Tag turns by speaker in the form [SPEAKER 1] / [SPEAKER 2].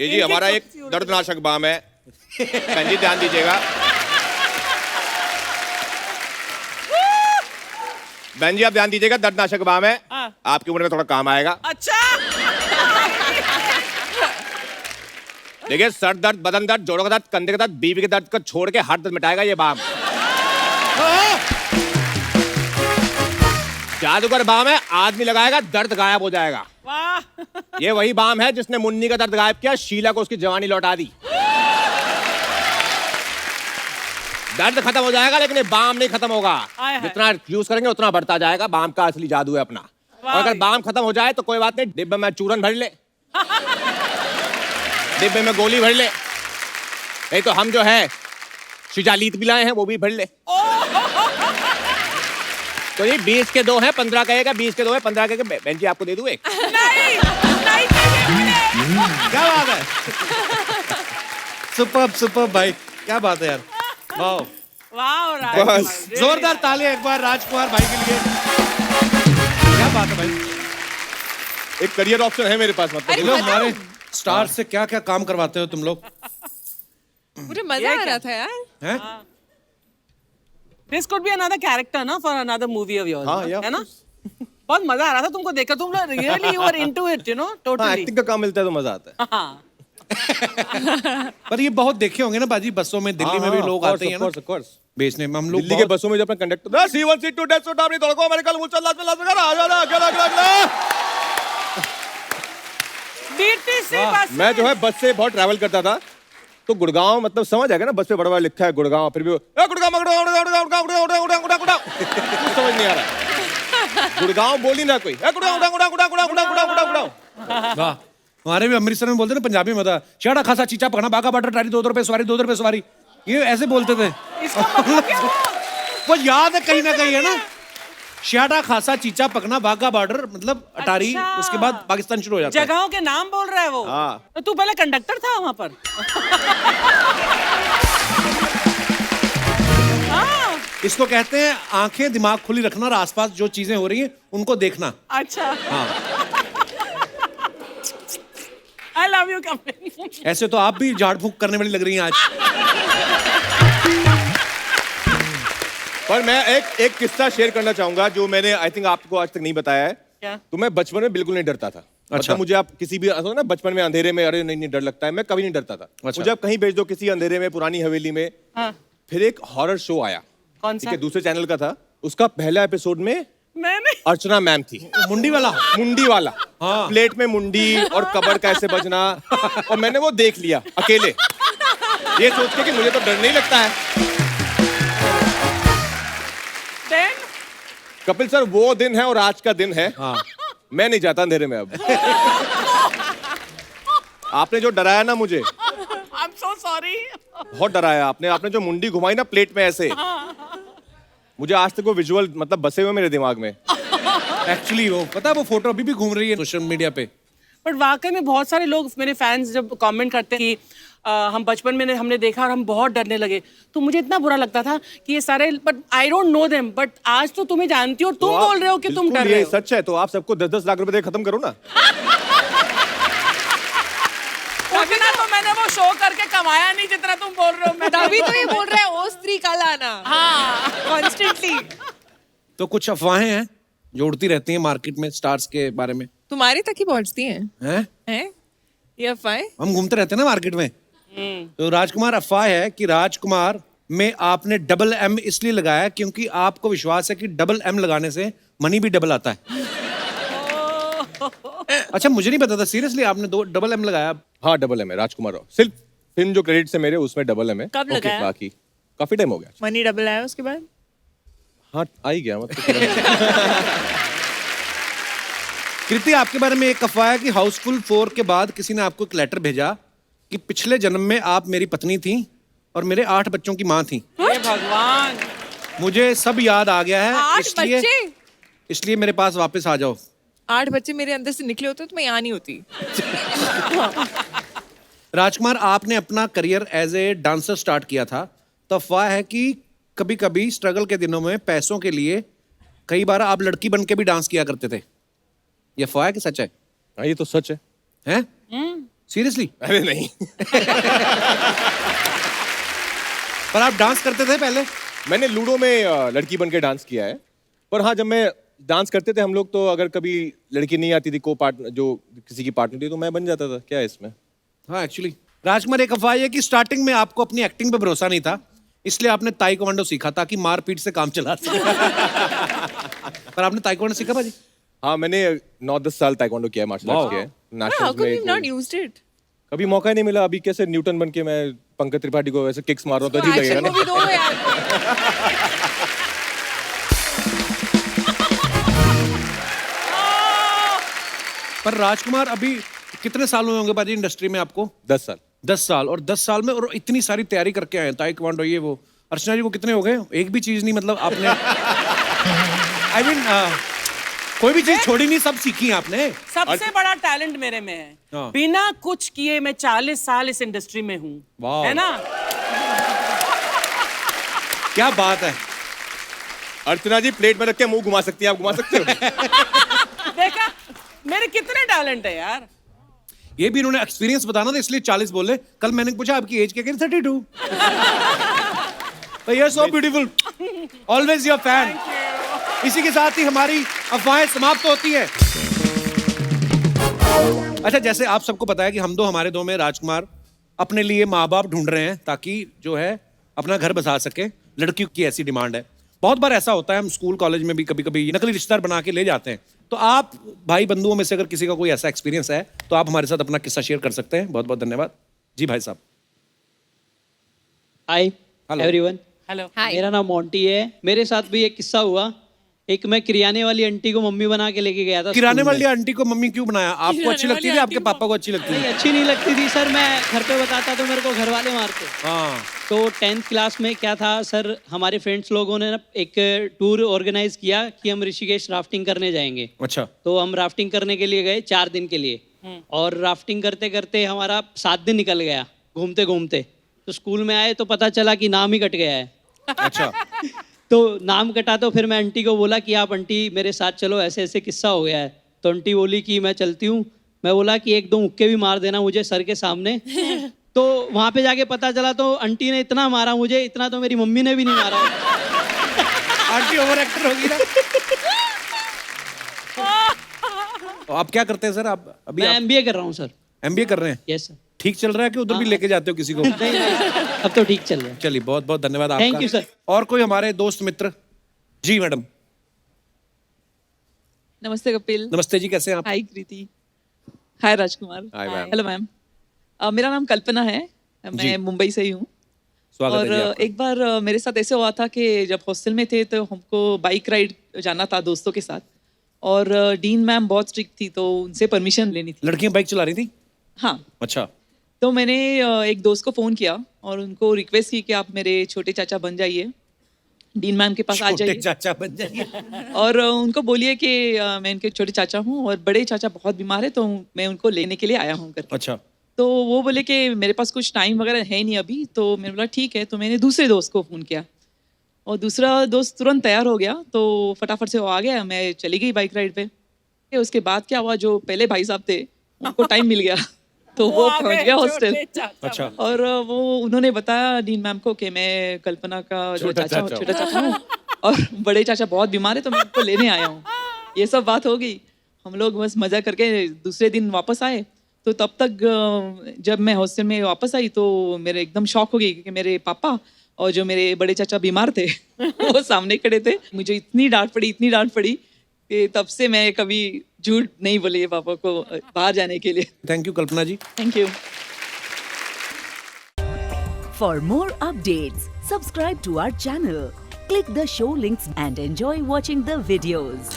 [SPEAKER 1] ये जी हमारा एक दर्दनाशक बाम है। बहन जी ध्यान दीजिएगा। बहन जी आप ध्यान दीजिएगा, दर्दनाशक बाम है, आपकी उम्र में थोड़ा काम आएगा।
[SPEAKER 2] अच्छा
[SPEAKER 1] देखिए सर दर्द, बदन दर्द, जोड़ों का दर्द, कंधे का दर्द, बीवी के दर्द को छोड़ के हर दर्द मिटाएगा ये बाम। जादूगर बाम है, आदमी लगाएगा दर्द गायब हो जाएगा।
[SPEAKER 2] वाह
[SPEAKER 1] ये वही बाम है जिसने मुन्नी का दर्द गायब किया, शीला को उसकी जवानी लौटा दी। दर्द खत्म हो जाएगा लेकिन ये बाम नहीं खत्म होगा। जितना यूज करेंगे उतना बढ़ता जाएगा। बाम का असली जादू है अपना। और अगर बाम खत्म हो जाए तो कोई बात नहीं, डिब्बे में चूरन भर ले, डिब्बे में गोली भर ले, नहीं तो हम जो है शिजालीत भी लाए हैं, वो भी भर ले। तो ये 20 के 2 हैं, 15 कहेगा, 20 के 2 है, 15 कहेगा। बहन जी आपको दे दूं एक?
[SPEAKER 2] नहीं नहीं
[SPEAKER 3] क्या बात है। सुपर सुपर भाई, क्या बात है यार। वाह
[SPEAKER 2] वाह
[SPEAKER 1] बस
[SPEAKER 3] जोरदार ताली एक बार राजकुमार भाई के लिए। क्या बात है भाई।
[SPEAKER 1] एक करियर ऑप्शन है मेरे पास। मतलब
[SPEAKER 3] ये लोग हमारे स्टार से क्या क्या काम करवाते हो तुम लोग।
[SPEAKER 4] मुझे मजा आ रहा था यार।
[SPEAKER 3] हैं?
[SPEAKER 2] This could be another character ना for another movie of yours,
[SPEAKER 1] हाँ,
[SPEAKER 2] है ना? बहुत मजा आ रहा था तुमको देखकर। तुम लोग really you are into it, you know, totally.
[SPEAKER 1] Acting का काम मिलता है तो मजा आता है।
[SPEAKER 2] हाँ
[SPEAKER 3] पर ये बहुत देखे होंगे ना बाजी, बसों में दिल्ली में भी लोग आते हैं ना बेचने में। हम लोग
[SPEAKER 1] दिल्ली के बसों में जब अपने कंडक्टर C1 C2 डेढ़ सौ डाबरी तोड़को अमेरिकन मुझे लास्ट में अगला
[SPEAKER 2] डीटीसी बस।
[SPEAKER 1] मैं जो है बस से बहुत ट्रैवल करता था, तो गुड़गांव मतलब समझ आएगा ना, बस पे बड़ा बड़ा लिखा है गुड़गांव, फिर भी गुड़गांव समझ नहीं आ रहा। गुड़गांव बोली ना कोई,
[SPEAKER 3] वाह। हमारे भी अमृतसर में बोलते ना पंजाबी में था, शाड़ा खासा चीचा पकड़ा बागा बटर टारी 2 रुपए सवारी 2 रुपए सवारी, ये ऐसे बोलते थे। वो याद है कहीं ना कहीं, है ना। शाड़ा खासा चीचा पकना बागा बॉर्डर मतलब अटारी।
[SPEAKER 2] अच्छा।
[SPEAKER 3] उसके बाद पाकिस्तान शुरू हो जाता है।
[SPEAKER 2] जगहों के नाम बोल रहा है वो।
[SPEAKER 1] हाँ।
[SPEAKER 2] तो तू पहले कंडक्टर था वहां पर? हाँ।
[SPEAKER 3] इसको कहते हैं आंखें दिमाग खुली रखना और आसपास जो चीजें हो रही हैं उनको देखना।
[SPEAKER 2] अच्छा
[SPEAKER 3] हाँ।
[SPEAKER 2] I love you Kapil.
[SPEAKER 3] ऐसे तो आप भी झाड़ फूंक करने वाली लग रही हैं आज।
[SPEAKER 1] पर मैं एक किस्सा शेयर करना चाहूंगा जो मैंने आई थिंक आपको आज तक नहीं बताया है।
[SPEAKER 2] क्या?
[SPEAKER 1] तो मैं बचपन में बिल्कुल नहीं डरता था।
[SPEAKER 3] अच्छा।
[SPEAKER 1] मतलब मुझे आप किसी भी ना बचपन में अंधेरे में, अरे नहीं डर लगता है, मैं कभी नहीं डरता था।
[SPEAKER 3] अच्छा।
[SPEAKER 1] मुझे आप कहीं भेज दो किसी अंधेरे में, पुरानी हवेली में।
[SPEAKER 2] हाँ।
[SPEAKER 1] फिर एक हॉरर शो आया,
[SPEAKER 2] कौन
[SPEAKER 1] ठीक
[SPEAKER 2] सा?
[SPEAKER 1] है, दूसरे चैनल का था। उसका पहला एपिसोड में
[SPEAKER 2] मैंने
[SPEAKER 1] अर्चना मैम थी।
[SPEAKER 3] मुंडी वाला।
[SPEAKER 1] मुंडी वाला।
[SPEAKER 3] हाँ।
[SPEAKER 1] प्लेट में मुंडी और कबर कैसे बजना, और मैंने वो देख लिया अकेले, ये सोच के कि मुझे तो डर नहीं लगता है।
[SPEAKER 2] Then?
[SPEAKER 1] कपिल सर वो दिन है और आज का दिन है।
[SPEAKER 3] हाँ।
[SPEAKER 1] मैं नहीं जाता अंधेरे में अब। आपने जो डराया ना मुझे,
[SPEAKER 2] I'm so sorry.
[SPEAKER 1] बहुत डराया आपने। आपने जो मुंडी घुमाई ना प्लेट में ऐसे, मुझे आज तक वो विजुअल मतलब बसे हुए मेरे दिमाग में।
[SPEAKER 3] एक्चुअली वो पता है, वो फोटो अभी भी घूम रही है सोशल मीडिया पे।
[SPEAKER 2] बट वाकई में बहुत सारे लोग, मेरे फैंस जब कमेंट करते हैं कि हम बचपन में हमने देखा और हम बहुत डरने लगे, तो मुझे इतना बुरा लगता था कि ये सारे, but I don't know them, but आज तो तुम्हें जानती हो और तुम
[SPEAKER 1] तो
[SPEAKER 2] बोल रहे हो कि तुम डर रहे हो।
[SPEAKER 1] सच है तो आप सबको 10-10 लाख रुपए दे खत्म करो ना।
[SPEAKER 2] उतना तो मैंने वो शो करके कमाया नहीं जितना तुम बोल रहे हो। मैं
[SPEAKER 4] तभी तो ये बोल रहा है ओ स्त्री का लाना।
[SPEAKER 2] हाँ
[SPEAKER 4] कॉन्स्टेंटली।
[SPEAKER 3] तो कुछ अफवाहें हैं जो उड़ती रहती हैं मार्केट में स्टार्स के बारे में।
[SPEAKER 4] तुम्हारे तक ही पहुंचती हैं।
[SPEAKER 3] हैं?
[SPEAKER 4] ये अफवाहें।
[SPEAKER 3] हम घूमते रहते हैं ना मार्केट में। तो राजकुमार, अफवाह है कि राजकुमार में आपने डबल M इसलिए लगाया क्योंकि आपको विश्वास है कि डबल M लगाने से मनी भी डबल आता है। अच्छा, मुझे नहीं पता था, सीरियसली आपने डबल M लगाया।
[SPEAKER 1] हाँ डबल एम है राजकुमार राव। सिर्फ फिल्म जो क्रेडिट्स है मेरे उसमें डबल एम है।
[SPEAKER 4] कब लगाया?
[SPEAKER 1] बाकी काफी टाइम हो गया।
[SPEAKER 4] मनी डबल आया उसके बाद।
[SPEAKER 1] हाँ आ ही गया मतलब।
[SPEAKER 3] कृति, आपके बारे में एक अफवाह है कि हाउसफुल 4 के बाद किसी ने आपको एक लेटर भेजा कि पिछले जन्म में आप मेरी पत्नी थी और मेरे 8 बच्चों की माँ थी।
[SPEAKER 2] हे भगवान।
[SPEAKER 3] मुझे सब याद आ गया है,
[SPEAKER 4] 8 बच्चे।
[SPEAKER 3] इसलिए मेरे पास वापस आ जाओ।
[SPEAKER 4] 8 बच्चे मेरे अंदर से निकले होते तो मैं यहाँ नहीं होती।
[SPEAKER 3] राजकुमार, आपने अपना career as a dancer start किया था, तो अफवाह है कि कभी कभी स्ट्रगल के दिनों में पैसों के लिए कई बार आप लड़की बन के भी डांस किया करते थे। ये अफवाह है कि सच है?
[SPEAKER 1] हाँ ये तो सच है।
[SPEAKER 3] हैं? सीरियसली?
[SPEAKER 1] अरे नहीं।
[SPEAKER 3] पर आप डांस करते थे पहले?
[SPEAKER 1] मैंने लूडो में लड़की बन के डांस किया है। पर हाँ, जब मैं डांस करते थे हम लोग, तो अगर कभी लड़की नहीं आती थी को पार्टनर, जो किसी की पार्टनर थी, तो मैं बन जाता था। क्या है इसमें?
[SPEAKER 3] हाँ एक्चुअली राजकुमार, एक अफवाह है कि स्टार्टिंग में आपको अपनी एक्टिंग पे भरोसा नहीं था, इसलिए आपने ताइक्वांडो सीखा ताकि मारपीट से काम चला सके। पर आपने ताइक्वांडो सीखा भाजी?
[SPEAKER 1] हाँ, मैंने 9-10 साल ताइक्वांडो किया है, मार्शल आर्ट्स किया है।
[SPEAKER 4] How
[SPEAKER 1] नेशनल्स
[SPEAKER 4] come
[SPEAKER 1] में
[SPEAKER 4] you've not used it?
[SPEAKER 1] कभी मौका ही नहीं मिला। अभी कैसे न्यूटन बन के मैं पंकज त्रिपाठी को वैसे किक्स मार रहा हूँ, तो अजीब लगेगा
[SPEAKER 4] Action
[SPEAKER 1] ना।
[SPEAKER 4] movie दो यार।
[SPEAKER 3] पर राजकुमार अभी कितने साल हुए होंगे भाजी इंडस्ट्री में आपको?
[SPEAKER 1] 10 साल।
[SPEAKER 3] 10 साल। और 10 साल में और इतनी सारी तैयारी करके आए हैं, ताइक्वांडो ये वो। अर्चना जी को कितने हो गए? एक भी चीज नहीं, मतलब आपने आई मीन कोई भी चीज छोड़ी नहीं, सब सीखी है आपने।
[SPEAKER 2] सबसे बड़ा टैलेंट मेरे में है।
[SPEAKER 3] हाँ।
[SPEAKER 2] बिना कुछ किए मैं 40 साल इस इंडस्ट्री में हूँ,
[SPEAKER 3] वाह।
[SPEAKER 2] है ना?
[SPEAKER 3] क्या बात है।
[SPEAKER 1] अर्चना जी, प्लेट में रख के मुंह घुमा सकती हैं, आप घुमा सकते हो?
[SPEAKER 2] देखा मेरे कितने टैलेंट है यार।
[SPEAKER 3] ये भी इन्होंने एक्सपीरियंस बताना था, इसलिए 40 बोले। कल मैंने पूछा आपकी एज क्या, 32। तो ये so beautiful, always your fan. इसी के साथ ही हमारी अफवाहें समाप्त होती हैं। अच्छा, जैसे आप सबको पता है कि हम दो, हमारे दो में राजकुमार अपने लिए माँ बाप ढूंढ रहे हैं ताकि जो है अपना घर बसा सके। लड़कियों की ऐसी डिमांड है। बहुत बार ऐसा होता है, हम स्कूल कॉलेज में भी कभी कभी नकली रिश्तेदार बना के ले जाते हैं। तो आप भाई बंधुओं में से अगर किसी का कोई ऐसा एक्सपीरियंस है तो आप हमारे साथ अपना किस्सा शेयर कर सकते हैं। बहुत बहुत धन्यवाद जी भाई साहब।
[SPEAKER 5] हाय
[SPEAKER 3] Hello.
[SPEAKER 5] Everyone,
[SPEAKER 2] hello.
[SPEAKER 5] मेरा नाम मोंटी है। मेरे साथ भी एक किस्सा हुआ। एक मैं किराने वाली आंटी को मम्मी बना के लेके गया था।
[SPEAKER 3] किराने
[SPEAKER 5] स्कूल में।
[SPEAKER 3] वाली आंटी को मम्मी क्यों बनाया? आपको अच्छी लगती थी, आपके पापा को अच्छी लगती
[SPEAKER 5] नहीं,
[SPEAKER 3] थी?
[SPEAKER 5] अच्छी नहीं लगती थी सर। मैं घर पे बताता तो मेरे को घर वाले मारते।
[SPEAKER 3] हाँ।
[SPEAKER 5] तो 10th क्लास में क्या था सर, हमारे फ्रेंड्स लोगों ने ना एक टूर ऑर्गेनाइज किया कि हम ऋषिकेश राफ्टिंग करने जाएंगे।
[SPEAKER 3] अच्छा।
[SPEAKER 5] तो हम राफ्टिंग करने के लिए गए 4 दिन के लिए। और राफ्टिंग करते करते हमारा 7 दिन निकल गया घूमते घूमते। तो स्कूल में आए तो पता चला कि नाम ही कट गया है।
[SPEAKER 3] अच्छा।
[SPEAKER 5] तो नाम कटा तो फिर मैं आंटी को बोला कि आप आंटी मेरे साथ चलो, ऐसे ऐसे किस्सा हो गया है। तो आंटी बोली कि मैं चलती हूँ। मैं बोला कि 1-2 मुक्के भी मार देना मुझे सर के सामने। तो वहां पे जाके पता चला तो आंटी ने इतना मारा मुझे, इतना तो मेरी मम्मी ने भी नहीं मारा।
[SPEAKER 3] आंटी ओवर एक्टर होगी ना। तो आप क्या करते हैं सर? आप अभी
[SPEAKER 5] मैं MBA कर रहा हूँ सर।
[SPEAKER 3] MBA कर रहे हैं?
[SPEAKER 5] Yes sir.
[SPEAKER 3] ठीक चल रहा है कि उधर भी लेके जाते हो किसी को?
[SPEAKER 5] नहीं, अब तो ठीक चल रहा है।
[SPEAKER 3] चलिए, बहुत बहुत धन्यवाद आपका।
[SPEAKER 5] Thank you, sir.
[SPEAKER 3] और कोई हमारे दोस्त मित्र? जी मैडम।
[SPEAKER 4] नमस्ते कपिल।
[SPEAKER 3] नमस्ते जी, कैसे हैं आप?
[SPEAKER 4] हाय कृति। हाय राजकुमार।
[SPEAKER 1] Hi, ma'am.
[SPEAKER 4] Hello ma'am. मेरा नाम कल्पना है।
[SPEAKER 3] जी।
[SPEAKER 4] मैं मुंबई से ही हूँ।
[SPEAKER 3] स्वागत
[SPEAKER 4] और
[SPEAKER 3] है जी आपका।
[SPEAKER 4] एक बार मेरे साथ ऐसे हुआ था कि जब हॉस्टल में थे तो हमको बाइक राइड जाना था दोस्तों के साथ। और डीन मैम बहुत स्ट्रिक्ट थी, तो उनसे परमिशन लेनी थी।
[SPEAKER 3] लड़कियां बाइक चला रही थी?
[SPEAKER 4] हाँ।
[SPEAKER 3] अच्छा।
[SPEAKER 4] तो मैंने एक दोस्त को फ़ोन किया और उनको रिक्वेस्ट की कि आप मेरे छोटे चाचा बन जाइए, डीन मैम के पास आ
[SPEAKER 3] छोटे
[SPEAKER 4] जाइए।
[SPEAKER 3] चाचा बन जाइए।
[SPEAKER 4] और उनको बोलिए कि मैं इनके छोटे चाचा हूँ और बड़े चाचा बहुत बीमार है, तो मैं उनको लेने के लिए आया हूँ करके।
[SPEAKER 3] अच्छा।
[SPEAKER 4] तो वो बोले कि मेरे पास कुछ टाइम वगैरह है नहीं अभी। तो मैंने बोला ठीक है। तो मैंने दूसरे दोस्त को फ़ोन किया और दूसरा दोस्त तुरंत तैयार हो गया, तो फटाफट से वो आ गया। मैं चली गई बाइक राइड पे। उसके बाद क्या हुआ, जो पहले भाई साहब थे उनको टाइम मिल गया, तो वो पहुंच गया हॉस्टल।
[SPEAKER 3] अच्छा।
[SPEAKER 4] और वो उन्होंने बताया डीन मैम को कि मैं कल्पना का जो
[SPEAKER 1] छोटा
[SPEAKER 4] चाचा हूँ और बड़े चाचा बहुत बीमार है, तो मैं उनको लेने आया हूँ। ये सब बात हो गई। हम लोग बस मज़ा करके दूसरे दिन वापस आए। तो तब तक जब मैं हॉस्टल में वापस आई तो मेरे एकदम शॉक हो गई, क्योंकि मेरे पापा और जो मेरे बड़े चाचा बीमार थे वो सामने खड़े थे। मुझे इतनी डांट पड़ी कि तब से मैं कभी झूठ नहीं बोली पापा को बाहर जाने के लिए।
[SPEAKER 3] Thank you Kalpana ji.
[SPEAKER 4] Thank you.
[SPEAKER 6] For more updates, subscribe to our channel, click the show links and enjoy watching the videos.